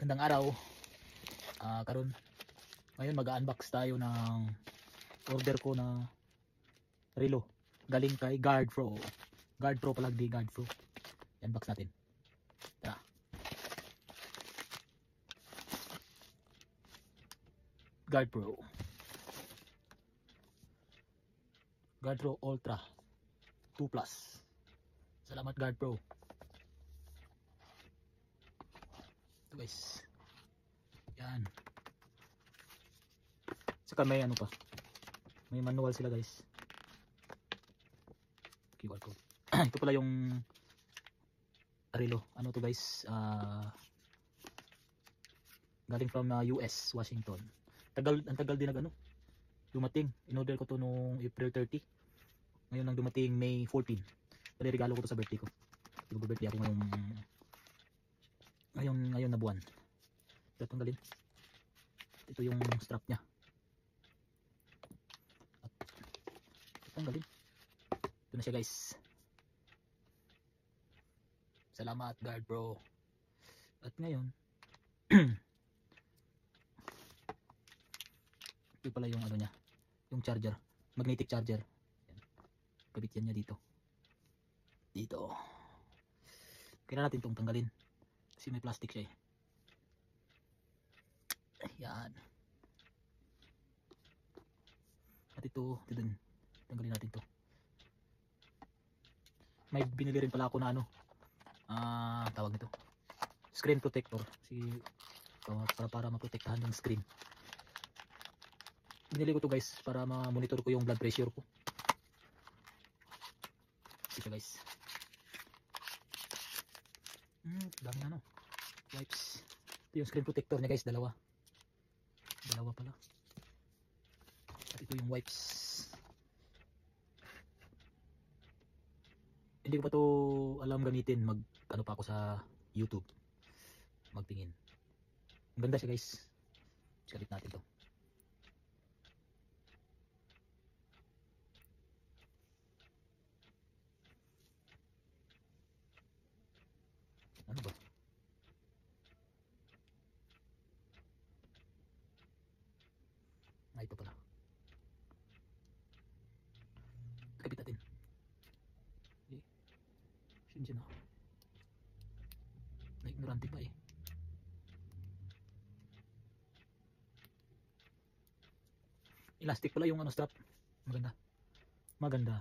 Magandang araw. Karon ngayon mag-unbox tayo ng order ko na relo galing kay Guard Pro. Guard Pro pala, di Guard Pro. I-unbox natin. Tara. Guard Pro. Guard Pro Ultra 2 Plus. Salamat Guard Pro. Ito guys. Yan. Saka may ano pa. May manual sila guys. QR code. Ito pala yung relo. Ano to guys? Galing from US, Washington. Ang tagal din ano. Dumating. In-order ko to nung April 30. Ngayon nang dumating May 14. Regalo ko to sa birthday ko. Birthday ako ngayon na buwan. Ito tanggalin. Ito yung strap niya. Tanggalin. Ito na siya guys. Salamat Guard Pro. At ngayon ito pala yung ano niya, yung charger, magnetic charger. Kabit yan niya dito. Kailangan natin itong tanggalin kasi may plastic siya eh. Ayan. At ito dun, tanggalin natin to. May binili rin pala ako na ano, tawag nito, screen protector, para maprotektahan yung screen. Binili ko to guys para ma-monitor ko yung blood pressure ko. Ito guys. Dami ano, wipes. Ito yung screen protector niya guys, dalawa pala. At ito yung wipes. Hindi ko pa to alam gamitin, ano pa ako sa YouTube magtingin. Ang ganda siya guys. Kabit natin to. Ano ba? Ito pala. Kabit natin. Siya na. Na-ignorante pa eh. Elastic pala yung ano strap. Maganda.